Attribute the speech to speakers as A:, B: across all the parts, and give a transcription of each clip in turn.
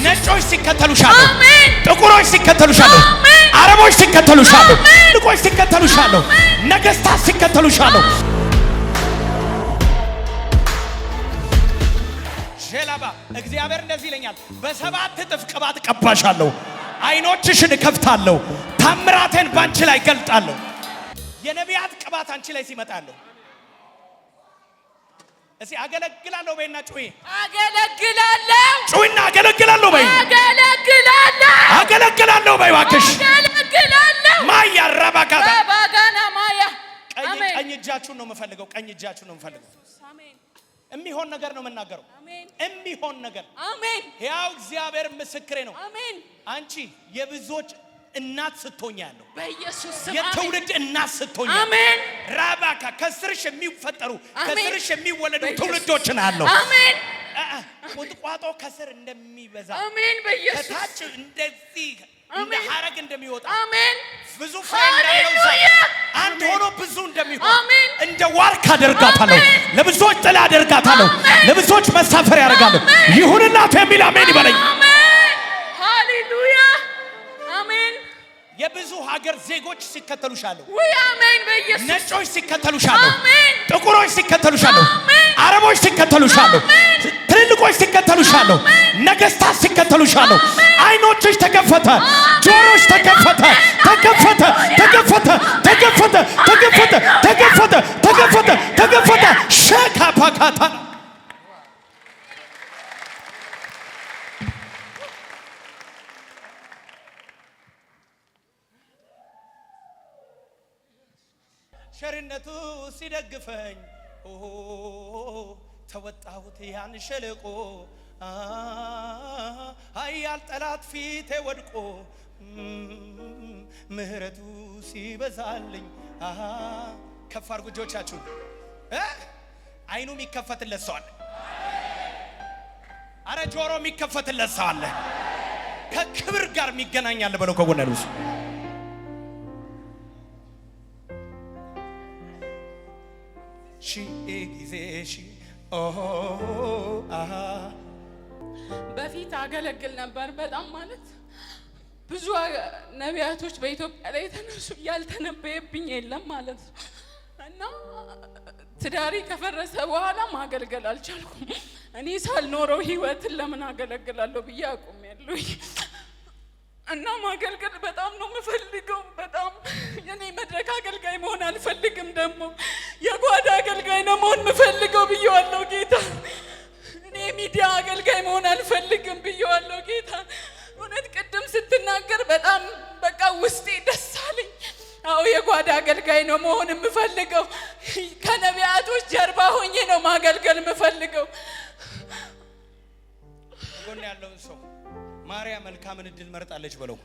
A: ነጮች ሲከተሉሻለሁ፣ ጥቁሮች ሲከተሉሻለሁ፣ አረቦች ሲከተሉሻለሁ፣ ልቆች ሲከተሉሻለሁ፣ ነገስታት ሲከተሉሻለሁ። ሸላባ እግዚአብሔር እንደዚህ ይለኛል፣ በሰባት እጥፍ ቅባት ቀባሻለሁ፣ አይኖችሽን እከፍታለሁ፣ ታምራቴን ባንቺ ላይ ገልጣለሁ። የነቢያት ቅባት አንቺ ላይ ሲመጣለሁ እዚህ አገለግላለሁ በይና ጩይ።
B: አገለግላለሁ
A: ጩይና አገለግላለሁ በይ። አገለግላለሁ በይ እባክሽ። ማያ ረባጋታ
B: ረባጋና ማያ
A: ቀኝ እጃችሁን ነው የምፈልገው። ቀኝ እጃችሁን ነው የምፈልገው። አሜን። የሚሆን ነገር ነው የምናገረው። አሜን። የሚሆን ነገር አሜን። ያው እግዚአብሔር ምስክሬ ነው። አሜን። አንቺ የብዙዎች እናት ስትሆኛለሁ በኢየሱስ ስም። የትውልድ እናት ስትሆኛለሁ። አሜን። ራባካ ከስርሽ የሚፈጠሩ ከስርሽ የሚወለዱ ትውልዶችን አለው። አሜን። ቁጥቋጦ ከስር እንደሚበዛ አሜን። በኢየሱስ ከታች እንደዚህ እንደ ሐረግ እንደሚወጣ አሜን። ብዙ ፍሬ እንዳለው አንድ ሆኖ ብዙ እንደሚሆን አሜን። እንደ ዋርካ አደርጋታለሁ፣ ለብዙዎች ጥላ አደርጋታለሁ፣ ለብዙዎች መሳፈር ያደርጋለሁ። ይሁንናት የሚል አሜን ይበለኝ። ሃሌሉያ አሜን። የብዙ ሀገር ዜጎች ሲከተሉሻለሁ። ወይ አሜን። በኢየሱስ ነጮች ሲከተሉሻለሁ፣ ጥቁሮች ሲከተሉሻለሁ፣ አረቦች ሲከተሉሻለሁ፣ ትልልቆች ሲከተሉሻለሁ፣ ነገስታት ሲከተሉሻለሁ። አይኖችሽ ተከፈተ፣ ጆሮሽ ተከፈተ፣ ተከፈተ፣ ተከፈተ፣ ተከፈተ፣ ተከፈተ፣ ተከፈተ፣ ተከፈተ፣ ተከፈተ። ሸካፓካታ ሸርነቱ ሲደግፈኝ ተወጣሁት ያን ሸለቆ ኃያል ጠላት ፊቴ ወድቆ ምህረቱ ሲበዛልኝ ከፍ አድርጉ እጆቻችሁን። አይኑ የሚከፈትለት ሰው አለ። አረ ጆሮ የሚከፈትለት ሰው አለ። ከክብር ጋር የሚገናኛል በለው ከጎን ያሉት
B: በፊት አገለግል ነበር። በጣም ማለት ብዙ ነቢያቶች በኢትዮጵያ ላይ የተነሱ ያልተነበየብኝ የለም ማለት ነው። እና ትዳሪ ከፈረሰ በኋላ ማገልገል አልቻልኩም። እኔ ሳልኖረው ህይወትን ለምን አገለግላለሁ ብዬ አቁሜያለሁ። እና ማገልገል በጣም ነው የምፈልገው። በጣም እኔ መድረክ አገልጋይ መሆን አልፈልግም። ደግሞ የጓዳ አገልጋይ ነው መሆን የምፈልገው ብየዋለሁ ጌታ። እኔ ሚዲያ አገልጋይ መሆን አልፈልግም ብየዋለሁ ጌታ። እውነት ቅድም ስትናገር በጣም በቃ ውስጤ ደስ አለኝ። አዎ የጓዳ አገልጋይ ነው መሆን የምፈልገው። ከነቢያቶች ጀርባ ሆኜ ነው ማገልገል የምፈልገው።
A: ጎን ያለውን ሰው ማርያም መልካምን እድል መርጣለች በለው።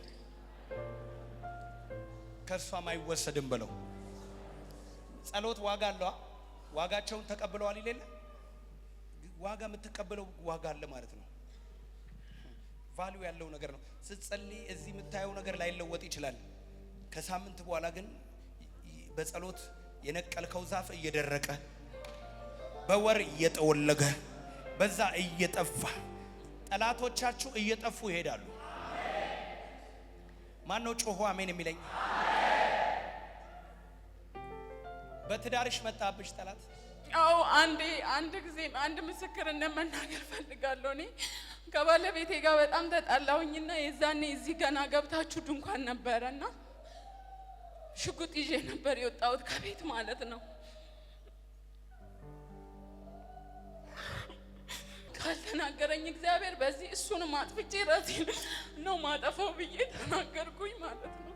A: ከሷም አይወሰድም በለው። ጸሎት ዋጋ አለው። ዋጋቸውን ተቀብለዋል ይለለ ዋጋ የምትቀበለው ዋጋ አለ ማለት ነው። ቫልዩ ያለው ነገር ነው። ስትጸልይ እዚህ የምታየው ነገር ላይለወጥ ይችላል። ከሳምንት በኋላ ግን በጸሎት የነቀልከው ዛፍ እየደረቀ በወር እየጠወለገ በዛ እየጠፋ ጠላቶቻችሁ እየጠፉ ይሄዳሉ። ማን ነው ጮሆ አሜን የሚለኝ? በትዳርሽ መጣብሽ ጠላት?
B: አዎ አንድ ጊዜ አንድ ምስክርነት መናገር ፈልጋለሁ። እኔ ከባለቤቴ ጋር በጣም ተጣላሁኝና የዛኔ እዚህ ገና ገብታችሁ ድንኳን ነበረና ሽጉጥ ይዤ ነበር የወጣሁት ከቤት ማለት ነው። ካልተናገረኝ እግዚአብሔር በዚህ እሱንም አጥፍቼ ራሴን ነው ማጠፋው ብዬ ተናገርኩኝ ማለት ነው።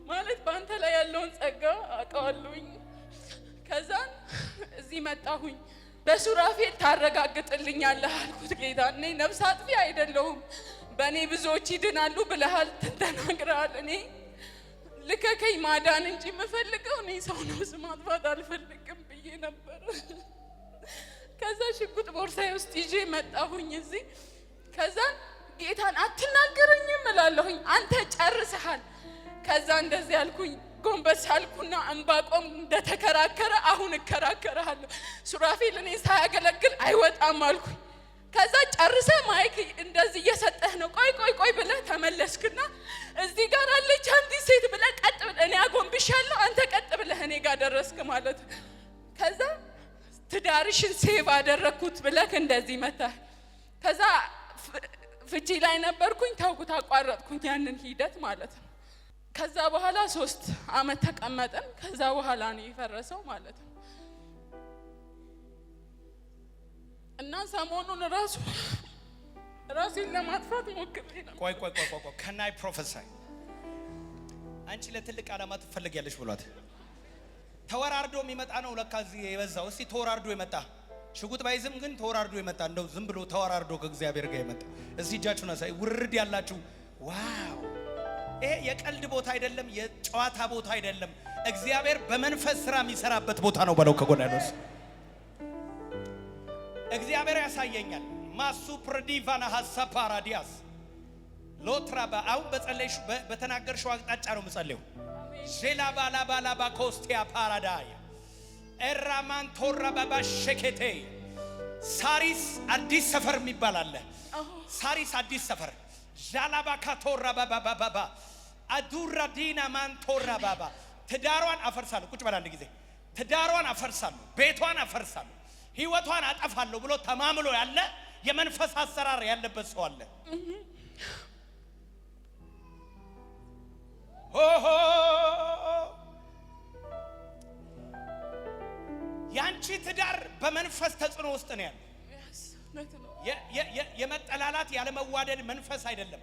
B: ማለት በአንተ ላይ ያለውን ጸጋ አውቀዋለሁኝ። ከዛን እዚህ መጣሁኝ። በሱራፌል ታረጋግጥልኛለህ አልኩት ጌታ። እኔ ነፍስ አጥፊ አይደለሁም፣ በእኔ ብዙዎች ይድናሉ ብለሃል፣ ተናግረሃል። እኔ ልከከኝ ማዳን እንጂ የምፈልገው እኔ ሰው ነፍስ ማጥፋት አልፈልግም ብዬ ነበር። ከዛ ሽጉጥ ቦርሳዬ ውስጥ ይዤ መጣሁኝ እዚህ። ከዛ ጌታን አትናገረኝም እላለሁኝ፣ አንተ ጨርሰሃል። ከዛ እንደዚህ አልኩኝ፣ ጎንበስ አልኩና እንባቆም እንደተከራከረ አሁን እከራከራለሁ። ሱራፌል እኔ ሳያገለግል አይወጣም አልኩኝ። ከዛ ጨርሰ ማይክ እንደዚህ እየሰጠህ ነው። ቆይ ብለህ ተመለስክና እዚህ ጋር አለች አንዲት ሴት ብለህ ቀጥ ብለህ እኔ አጎንብሻለሁ አንተ ቀጥ ብለህ እኔ ጋር ደረስክ ማለት። ከዛ ትዳርሽን ሴቭ አደረኩት ብለህ እንደዚህ መታህ። ከዛ ፍቺ ላይ ነበርኩኝ ተውኩት፣ አቋረጥኩኝ ያንን ሂደት ማለት ነው። ከዛ በኋላ 3 አመት ተቀመጠን። ከዛ በኋላ ነው የፈረሰው ማለት ነው። እና ሰሞኑን ራሴን ለማጥፋት ሞክሬ ነው።
A: ቆይ ከናይ ፕሮፌሰር አንቺ ለትልቅ ዓላማ ትፈልጊያለሽ ብሏት ተወራርዶ የሚመጣ ነው ለካ እዚህ የበዛው። እስቲ ተወራርዶ የመጣ ሽጉጥ ባይዝም ግን ተወራርዶ የመጣ እንደው ዝም ብሎ ተወራርዶ ከእግዚአብሔር ጋር የመጣ እስቲ እጃችሁን አሳይ። ውርድ ያላችሁ ዋው! ይሄ የቀልድ ቦታ አይደለም፣ የጨዋታ ቦታ አይደለም። እግዚአብሔር በመንፈስ ስራ የሚሰራበት ቦታ ነው በለው። ከጎናኖስ እግዚአብሔር ያሳየኛል። ማሱ ፕሮዲቫና ሐሳብ ፓራዲያስ ሎትራባ አሁን በጸለይሽ በተናገርሽው አቅጣጫ ነው የምጸልየው። ሼላ ባላ ባኮስቲያ ፓራዳያ ኤራማን ቶራ ባባ ሸኬቴ ሳሪስ አዲስ ሰፈር የሚባል አለ። ሳሪስ አዲስ ሰፈር ጃላባ ካቶራ ባባ አዱራ ዲና ማን ቶራ ባባ ትዳሯን አፈርሳለሁ። ቁጭ በላ አንድ ጊዜ ትዳሯን አፈርሳለሁ፣ ቤቷን አፈርሳለሁ፣ ህይወቷን አጠፋለሁ ብሎ ተማምሎ ያለ የመንፈስ አሰራር ያለበት ሰው አለ። ሆሆ ያንቺ ትዳር በመንፈስ ተጽዕኖ ውስጥ ነው ያለው። የመጠላላት ያለመዋደድ መንፈስ አይደለም።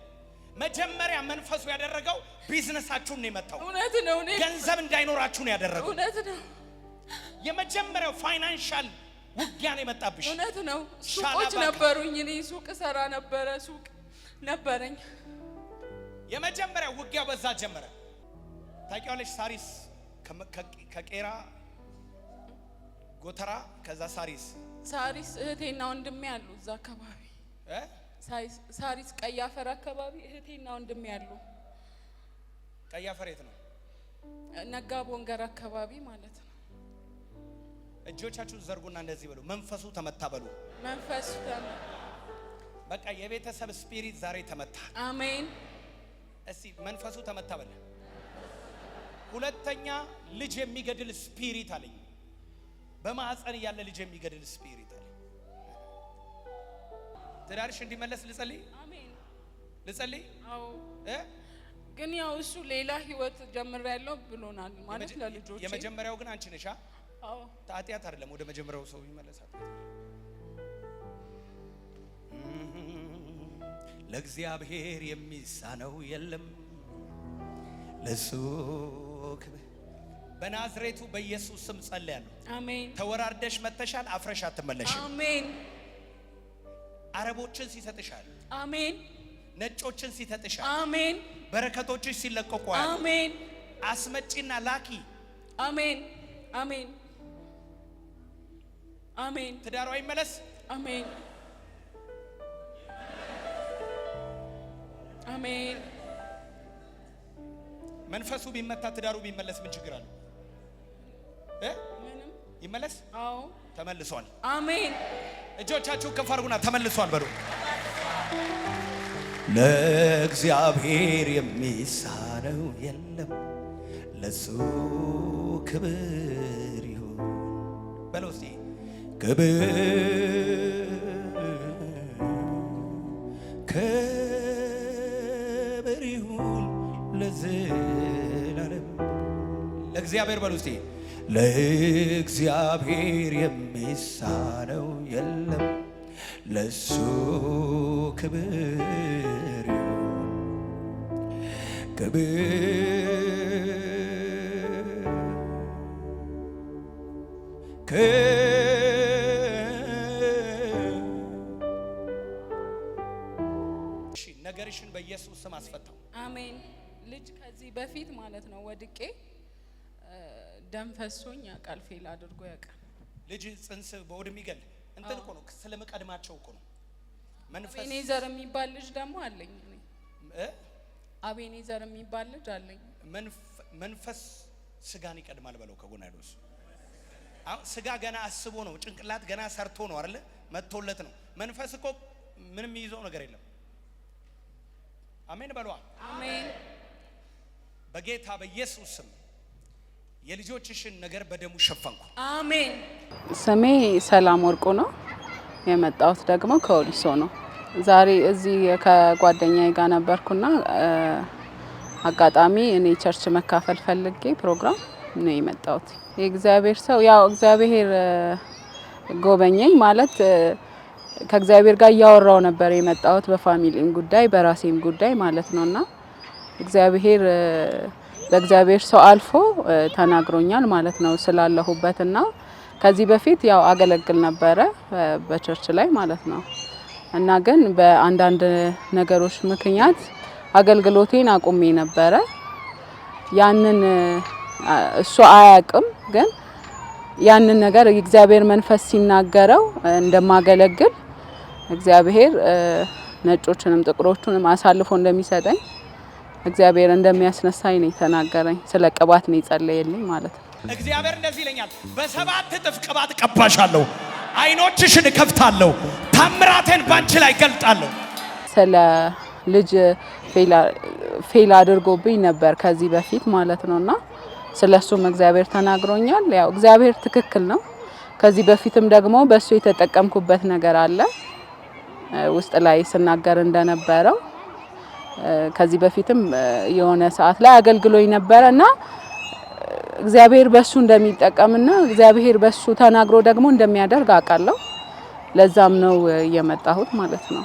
A: መጀመሪያ መንፈሱ ያደረገው ቢዝነሳችሁን ነው የመታው።
B: እውነት ነው።
A: ገንዘብ እንዳይኖራችሁ ነው ያደረገው።
B: እውነት ነው።
A: የመጀመሪያው ፋይናንሻል ውጊያ ነው የመጣብሽ።
B: እውነት ነው። ሱቆች ነበሩኝ፣ እኔ ሱቅ ሰራ ነበረ፣ ሱቅ ነበረኝ።
A: የመጀመሪያው ውጊያው በዛ ጀመረ። ታውቂዋለሽ? ሳሪስ ከቄራ ጎተራ ከዛ ሳሪስ
B: እህቴና ወንድሜ ያሉ እዛ አካባቢ ሳሪስ ቀይ አፈር አካባቢ እህቴና ወንድሜ ያሉ።
A: ቀይ አፈር የት ነው?
B: ነጋ ቦንገር አካባቢ ማለት ነው።
A: እጆቻችሁን ዘርጉና እንደዚህ በሉ፣ መንፈሱ ተመታ በሉ።
B: መንፈሱ ተመታ።
A: በቃ የቤተሰብ ስፒሪት ዛሬ ተመታ።
B: አሜን።
A: እስቲ መንፈሱ ተመታ በል። ሁለተኛ ልጅ የሚገድል ስፒሪት አለኝ። በማህፀን ያለ ልጅ የሚገድል ስፒሪት አለ። ትዳርሽ እንዲመለስ ልጸልይ? አሜን። ልጸልይ? አዎ።
B: ግን ያው እሱ ሌላ ህይወት ጀምሬያለሁ ብሎናል ማለት ለልጆቼ።
A: የመጀመሪያው ግን አንቺ ነሽ?
B: አዎ።
A: ኃጢአት አይደለም ወደ መጀመሪያው ሰው ይመለሳል። ለእግዚአብሔር የሚሳነው የለም። ለሱ በናዝሬቱ በኢየሱስ ስም ጸልያለሁ።
B: አሜን።
A: ተወራርደሽ መተሻል፣ አፍረሽ አትመለሽም።
B: አሜን።
A: አረቦችን ሲሰጥሻል፣
B: አሜን።
A: ነጮችን ሲሰጥሻል፣
B: አሜን።
A: በረከቶችሽ ሲለቀቁ፣
B: አሜን።
A: አስመጪና ላኪ፣
B: አሜን። አሜን። አሜን።
A: ትዳሯ ይመለስ፣
B: አሜን። አሜን።
A: መንፈሱ ቢመታ ትዳሩ ቢመለስ ምን ችግር አለ?
B: ምንም።
A: ይመለስ።
B: አዎ፣
A: ተመልሷል።
B: አሜን።
A: እጆቻችሁ ከፍ አድርጉና ተመልሷል በሉ። ለእግዚአብሔር የሚሳነው የለም፣ ለሱ ክብር ይሁን በለው እስቲ። ክብር ይሁን ለዘላለም ለእግዚአብሔር በሉ እስቲ። ለእግዚአብሔር የሚሳነው የለም፣ ለሱ ክብር ይሁን። ነገርሽን በኢየሱስ ስም አስፈታው።
B: አሜን። ልጅ ከዚህ በፊት ማለት ነው ወድቄ ደም ፈሶኝ ያውቃል፣ ፌል አድርጎ ያውቃል።
A: ልጅ ጽንስ በሆድ የሚገል እንትን እኮ ነው፣ ስለመቀድማቸው እኮ ነው። መንፈስ
B: አቤኔዘር የሚባል ልጅ ደግሞ አለኝ። አቤኔዘር የሚባል ልጅ አለኝ።
A: መንፈስ ስጋን ይቀድማል በለው። ከጎናዶስ ስጋ ገና አስቦ ነው፣ ጭንቅላት ገና ሰርቶ ነው አይደለ? መጥቶለት ነው። መንፈስ እኮ ምንም ይይዘው ነገር የለም። አሜን በሏ።
B: አሜን።
A: በጌታ በኢየሱስ ስም የልጆችሽን ነገር በደሙ ሸፈንኩ።
B: አሜን።
C: ስሜ ሰላም ወርቁ ነው። የመጣሁት ደግሞ ከወሊሶ ነው። ዛሬ እዚህ ከጓደኛዬ ጋር ነበርኩና አጋጣሚ እኔ ቸርች መካፈል ፈልጌ ፕሮግራም ነው የመጣሁት። የእግዚአብሔር ሰው ያው እግዚአብሔር ጎበኘኝ ማለት ከእግዚአብሔር ጋር ያወራው ነበር የመጣሁት በፋሚሊም ጉዳይ በራሴም ጉዳይ ማለት ነውና እግዚአብሔር በእግዚአብሔር ሰው አልፎ ተናግሮኛል ማለት ነው ስላለሁበትና ከዚህ በፊት ያው አገለግል ነበረ በቸርች ላይ ማለት ነው እና ግን በአንዳንድ ነገሮች ምክንያት አገልግሎቴን አቁሜ ነበረ። ያንን እሱ አያውቅም፣ ግን ያንን ነገር የእግዚአብሔር መንፈስ ሲናገረው እንደማገለግል እግዚአብሔር ነጮችንም ጥቁሮችንም አሳልፎ እንደሚሰጠኝ እግዚአብሔር እንደሚያስነሳኝ ነው የተናገረኝ። ስለ ቅባት ነው የጸለየልኝ ማለት ነው።
A: እግዚአብሔር እንደዚህ ይለኛል፣ በሰባት እጥፍ ቅባት ቀባሻለሁ፣ አይኖችሽን እከፍታለሁ፣ ታምራቴን ባንቺ ላይ ገልጣለሁ።
C: ስለ ልጅ ፌል አድርጎብኝ ነበር ከዚህ በፊት ማለት ነውና ስለሱም እግዚአብሔር ተናግሮኛል። ያው እግዚአብሔር ትክክል ነው። ከዚህ በፊትም ደግሞ በሱ የተጠቀምኩበት ነገር አለ ውስጥ ላይ ስናገር እንደነበረው ከዚህ በፊትም የሆነ ሰዓት ላይ አገልግሎኝ ነበርና እግዚአብሔር በሱ እንደሚጠቀምና እግዚአብሔር በሱ ተናግሮ ደግሞ እንደሚያደርግ አውቃለሁ። ለዛም ነው የመጣሁት ማለት ነው።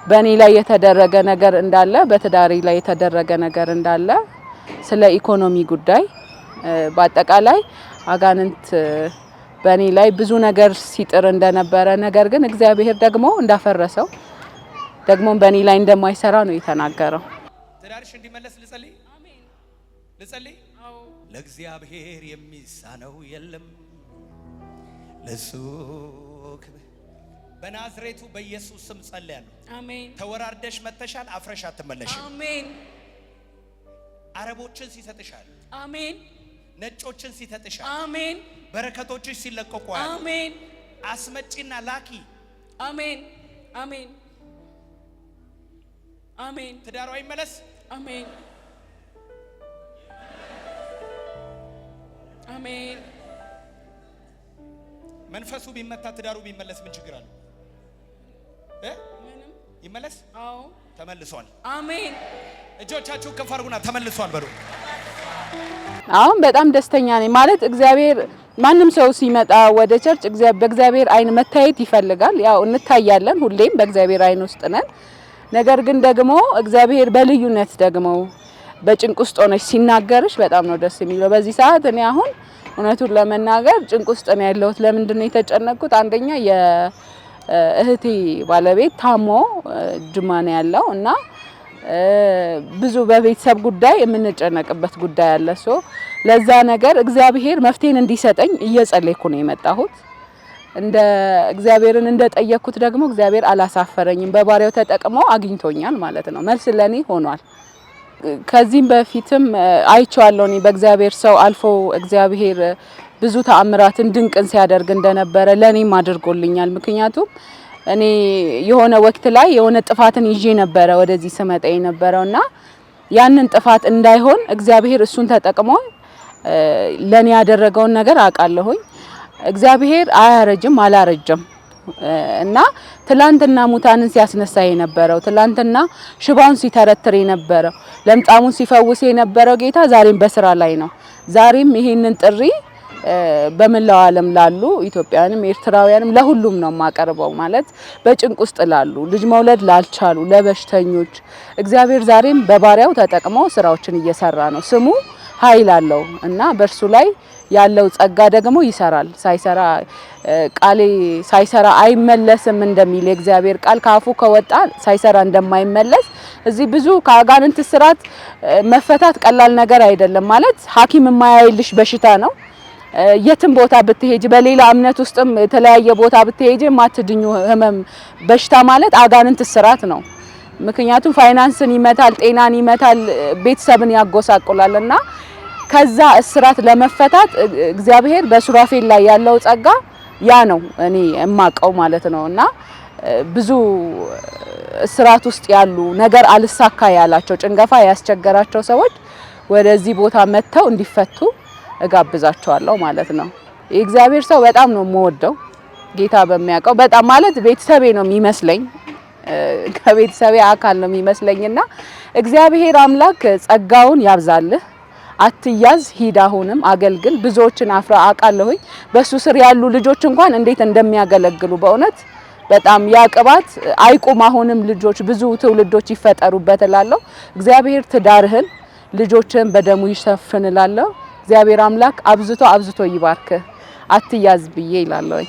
C: በእኔ ላይ የተደረገ ነገር እንዳለ በትዳሪ ላይ የተደረገ ነገር እንዳለ ስለ ኢኮኖሚ ጉዳይ በአጠቃላይ አጋንንት በእኔ ላይ ብዙ ነገር ሲጥር እንደነበረ ነገር ግን እግዚአብሔር ደግሞ እንዳፈረሰው ደግሞ በእኔ ላይ እንደማይሰራ ነው የተናገረው።
A: ትዳርሽ እንዲመለስ ልጸልይ። አሜን። ልጸልይ። አዎ። ለእግዚአብሔር የሚሳነው የለም። ለሱ በናዝሬቱ በኢየሱስ ስም ጸልያለሁ። አሜን። ተወራርደሽ መተሻል፣ አፍረሽ አትመለሽም። አሜን። አረቦችን ሲሰጥሻል። አሜን። ነጮችን ሲሰጥሻል። አሜን። በረከቶችሽ ሲለቀቁ። አሜን። አስመጪና ላኪ። አሜን። አሜን። አሜን። ትዳሯ ይመለስ። አሜን። አሜን። መንፈሱ ቢመታ ትዳሩ ቢመለስ ምን ችግር አለ? ምንም። ይመለስ። አዎ ተመልሷል። አሜን። እጆቻችሁ ከፍ አድርጉና ተመልሷል በሉ።
C: አሁን በጣም ደስተኛ ነኝ ማለት እግዚአብሔር ማንም ሰው ሲመጣ ወደ ቸርች በእግዚአብሔር አይን መታየት ይፈልጋል። ያው እንታያለን፣ ሁሌም በእግዚአብሔር አይን ውስጥ ነን። ነገር ግን ደግሞ እግዚአብሔር በልዩነት ደግሞ በጭንቅ ውስጥ ሆነሽ ሲናገርሽ በጣም ነው ደስ የሚለው። በዚህ ሰዓት እኔ አሁን እውነቱን ለመናገር ጭንቅ ውስጥ ነው ያለሁት። ለምንድን ነው የተጨነቅኩት? አንደኛ የእህቴ ባለቤት ታሞ ጅማ ነው ያለው እና ብዙ በቤተሰብ ጉዳይ የምንጨነቅበት ጉዳይ አለ። ለዛ ነገር እግዚአብሔር መፍትሄን እንዲሰጠኝ እየጸለይኩ ነው የመጣሁት። እንደ እግዚአብሔርን እንደጠየቅኩት ደግሞ እግዚአብሔር አላሳፈረኝም። በባሪያው ተጠቅሞ አግኝቶኛል ማለት ነው። መልስ ለኔ ሆኗል። ከዚህም በፊትም አይቼዋለሁ። እኔ በእግዚአብሔር ሰው አልፎ እግዚአብሔር ብዙ ተአምራትን ድንቅን ሲያደርግ እንደነበረ ለኔም አድርጎልኛል። ምክንያቱም እኔ የሆነ ወቅት ላይ የሆነ ጥፋትን ይዤ ነበረ ወደዚህ ስመጣ የነበረውና ያንን ጥፋት እንዳይሆን እግዚአብሔር እሱን ተጠቅሞ ለኔ ያደረገውን ነገር አውቃለሁኝ። እግዚአብሔር አያረጅም፣ አላረጀም እና ትላንትና ሙታንን ሲያስነሳ የነበረው ትላንትና ሽባውን ሲተረትር የነበረው ለምጻሙን ሲፈውስ የነበረው ጌታ ዛሬም በስራ ላይ ነው። ዛሬም ይሄንን ጥሪ በመላው ዓለም ላሉ ኢትዮጵያውያንም ኤርትራውያንም ለሁሉም ነው ማቀርበው። ማለት በጭንቅ ውስጥ ላሉ ልጅ መውለድ ላልቻሉ ለበሽተኞች እግዚአብሔር ዛሬም በባሪያው ተጠቅሞ ስራዎችን እየሰራ ነው። ስሙ ኃይል አለው እና በእርሱ ላይ ያለው ጸጋ ደግሞ ይሰራል። ሳይሰራ አይመለስም እንደሚል የእግዚአብሔር ቃል ካፉ ከወጣ ሳይሰራ እንደማይመለስ እዚህ ብዙ ከአጋንንት ስራት መፈታት ቀላል ነገር አይደለም። ማለት ሐኪም የማያይልሽ በሽታ ነው። የትም ቦታ ብትሄጂ በሌላ እምነት ውስጥም የተለያየ ቦታ ብትሄጂ ማትድኙ ህመም በሽታ ማለት አጋንንት ስራት ነው። ምክንያቱም ፋይናንስን ይመታል፣ ጤናን ይመታል፣ ቤተሰብን ያጎሳቁላልና ከዛ እስራት ለመፈታት እግዚአብሔር በሱራፌል ላይ ያለው ጸጋ ያ ነው እኔ የማቀው ማለት ነውና ብዙ እስራት ውስጥ ያሉ ነገር አልሳካ ያላቸው ጭንገፋ ያስቸገራቸው ሰዎች ወደዚህ ቦታ መጥተው እንዲፈቱ እጋብዛቸዋለሁ ማለት ነው። የእግዚአብሔር ሰው በጣም ነው የምወደው ጌታ በሚያውቀው በጣም ማለት ቤተሰቤ ነው የሚመስለኝ ከቤተሰቤ አካል ነው የሚመስለኝና እግዚአብሔር አምላክ ጸጋውን ያብዛልህ። አትያዝ ሂድ አሁንም አገልግል ብዙዎችን አፍራ አቃለሁኝ በሱ ስር ያሉ ልጆች እንኳን እንዴት እንደሚያገለግሉ በእውነት በጣም ያቅባት አይቁም አሁንም ልጆች ብዙ ትውልዶች ይፈጠሩበት እላለሁ። እግዚአብሔር ትዳርህን ልጆችን በደሙ ይሸፍን እላለሁ። እግዚአብሔር አምላክ አብዝቶ ይባርክ። አትያዝ ብዬ ይላለሁ።